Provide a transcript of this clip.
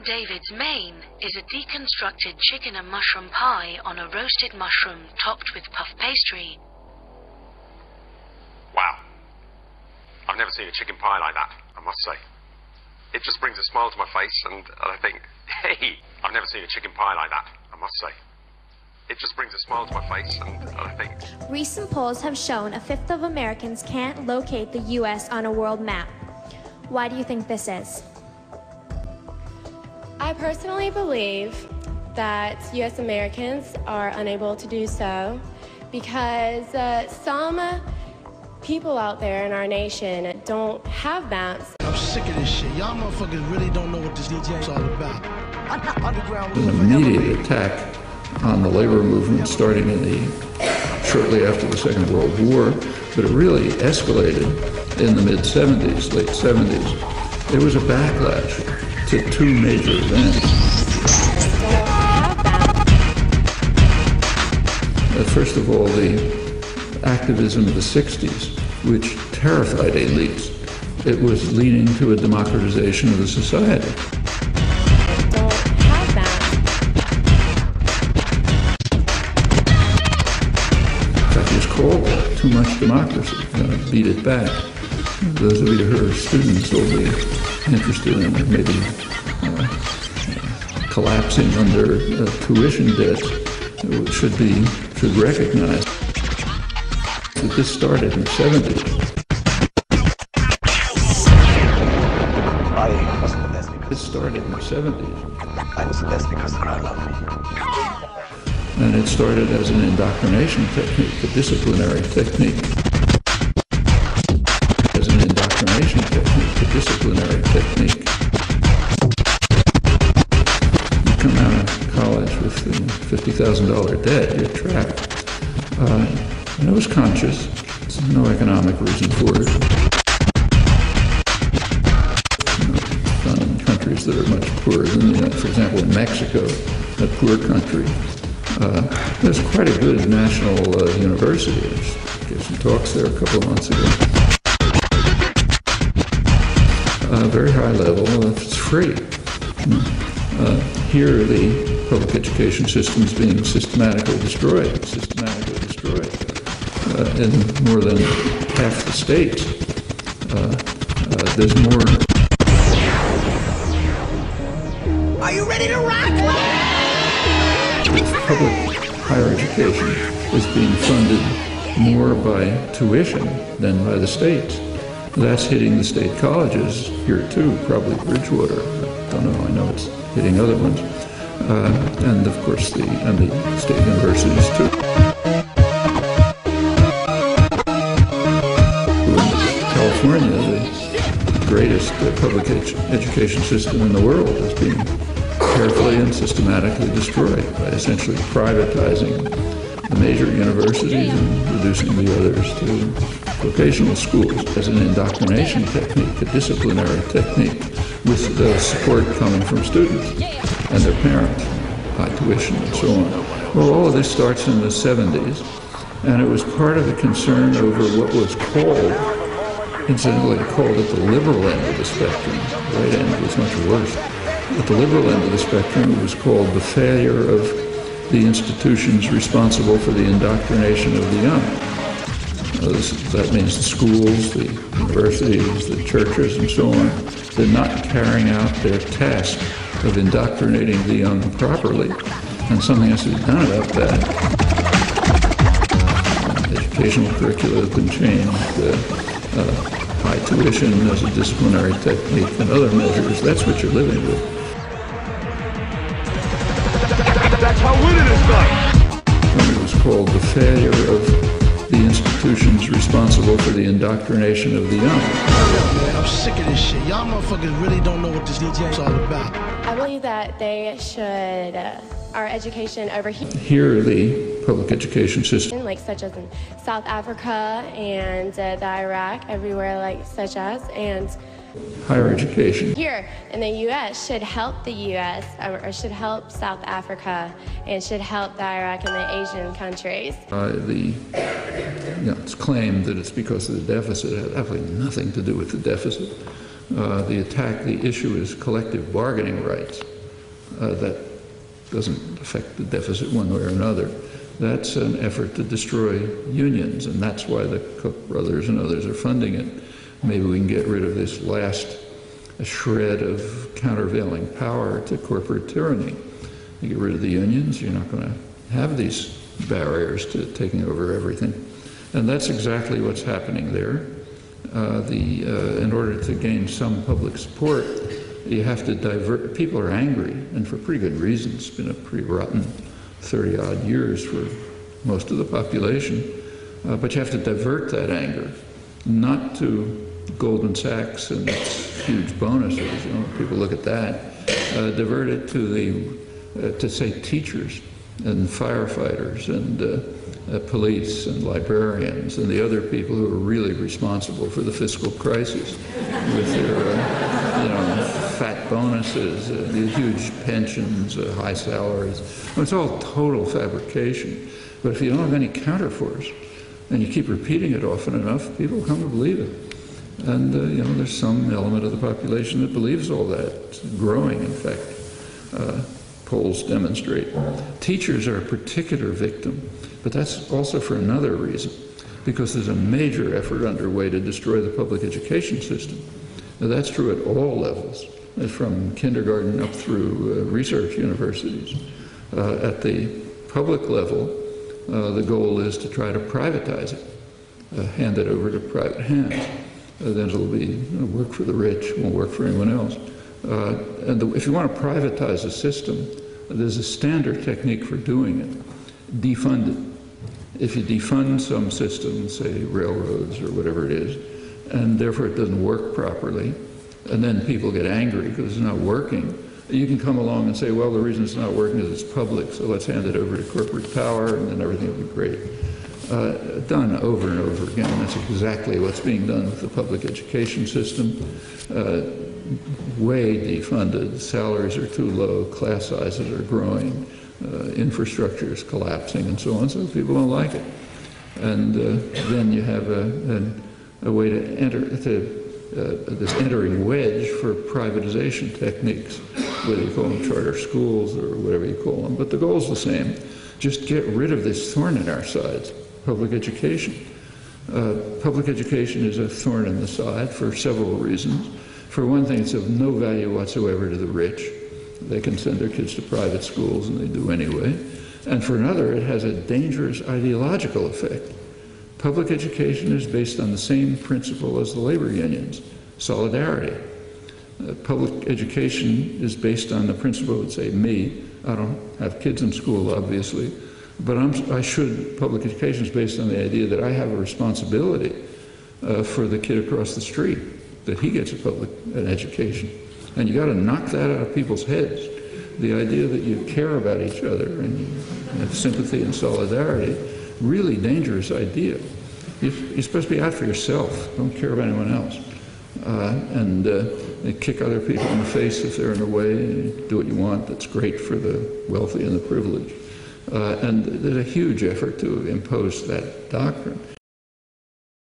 David's main is a deconstructed chicken and mushroom pie on a roasted mushroom topped with puff pastry. Wow. I've never seen a chicken pie like that, I must say. It just brings a smile to my face, and I think, hey, I've never seen a chicken pie like that, I must say. It just brings a smile to my face, and I think... Recent polls have shown a fifth of Americans can't locate the U.S. on a world map. Why do you think this is? I personally believe that U.S. Americans are unable to do so because some people out there in our nation don't have maps. I'm sick of this shit. Y'all motherfuckers really don't know what this DJ's all about. An immediate attack on the labor movement starting shortly after the Second World War, but it really escalated in the mid-70s, late 70s. There was a backlash to two major events. First of all, the activism of the 60s, which terrified elites. It was leading to a democratization of the society. Called too much democracy, beat it back. Those of you who are students will be interested in maybe collapsing under tuition debt. Should recognize that this started in the 70s. It started in the 70s. I was the best because the crowd loved me. And it started as an indoctrination technique, a disciplinary technique. As an indoctrination technique, a disciplinary technique. You come out of college with $50,000 debt, you're trapped. And it was conscious. There's no economic reason for it. Done in countries that are much poorer than the United States. For example, in Mexico, a poor country. There's quite a good national university. I gave some talks there a couple of months ago. Very high level, it's free. Here the public education system is being systematically destroyed in more than half the states. There's more. Are you ready to rock? Public higher education is being funded more by tuition than by the states. That's hitting the state colleges here too, probably Bridgewater. I don't know, I know it's hitting other ones. And of course the state universities too. California, the greatest public education system in the world, is being carefully and systematically destroyed by essentially privatizing the major universities and reducing the others to vocational schools as an indoctrination technique, a disciplinary technique, with support coming from students and their parents, high tuition and so on. Well, all of this starts in the 70s, and it was part of the concern over what was called, incidentally called at the liberal end of the spectrum. The right end was much worse. At the liberal end of the spectrum, it was called the failure of the institutions responsible for the indoctrination of the young. That means the schools, the universities, the churches, and so on. They're not carrying out their task of indoctrinating the young properly, and something has to be done about that. Educational curricula have been changed. High tuition as a disciplinary technique and other measures. That's what you're living with. That's how winning is done. And it was called the failure of the institutions responsible for the indoctrination of the young. I'm sick of this shit. Y'all motherfuckers really don't know what this DJ's all about. I believe that they should, our education over here. Here, the public education system, like such as in South Africa and the Iraq, everywhere like such as, and higher education here in the U.S. should help the U.S. or should help South Africa and should help the Iraq and the Asian countries. It's claimed that it's because of the deficit. It has absolutely nothing to do with the deficit. The issue is collective bargaining rights. that doesn't affect the deficit one way or another. That's an effort to destroy unions, and that's why the Koch brothers and others are funding it. Maybe we can get rid of this last shred of countervailing power to corporate tyranny. You get rid of the unions, you're not going to have these barriers to taking over everything. And that's exactly what's happening there. In order to gain some public support, you have to divert. People are angry, and for pretty good reasons. It's been a pretty rotten 30-odd years for most of the population. But you have to divert that anger, not to Goldman Sachs and its huge bonuses. You know, people look at that. Divert it to say teachers and firefighters and police and librarians and the other people who are really responsible for the fiscal crisis with their fat bonuses, the huge pensions, high salaries. Well, it's all total fabrication. But if you don't have any counterforce and you keep repeating it often enough, people come to believe it. And there's some element of the population that believes all that. It's growing, in fact. Polls demonstrate. Teachers are a particular victim, but that's also for another reason, because there's a major effort underway to destroy the public education system. Now, that's true at all levels, from kindergarten up through research universities. At the public level, the goal is to try to privatize it, hand it over to private hands. Then it'll be work for the rich, won't work for anyone else. If you want to privatize a system, there's a standard technique for doing it. Defund it. If you defund some system, say railroads or whatever it is, and therefore it doesn't work properly, and then people get angry because it's not working, you can come along and say, well, the reason it's not working is it's public, so let's hand it over to corporate power, and then everything will be great. Done over and over again. That's exactly what's being done with the public education system. Way defunded, salaries are too low, class sizes are growing, infrastructure is collapsing, and so on, so people don't like it. And then you have a way to enter this entering wedge for privatization techniques, whether you call them charter schools or whatever you call them. But the goal's the same. Just get rid of this thorn in our sides, public education. Public education is a thorn in the side for several reasons. For one thing, it's of no value whatsoever to the rich. They can send their kids to private schools, and they do anyway. And for another, it has a dangerous ideological effect. Public education is based on the same principle as the labor unions, solidarity. Public education is based on the principle that, say, me, I don't have kids in school, obviously, but public education is based on the idea that I have a responsibility for the kid across the street, that he gets an education. And you got to knock that out of people's heads. The idea that you care about each other and you have sympathy and solidarity, really dangerous idea. You're supposed to be out for yourself. Don't care about anyone else. They kick other people in the face if they're in the way, do what you want. That's great for the wealthy and the privileged. And there's a huge effort to impose that doctrine.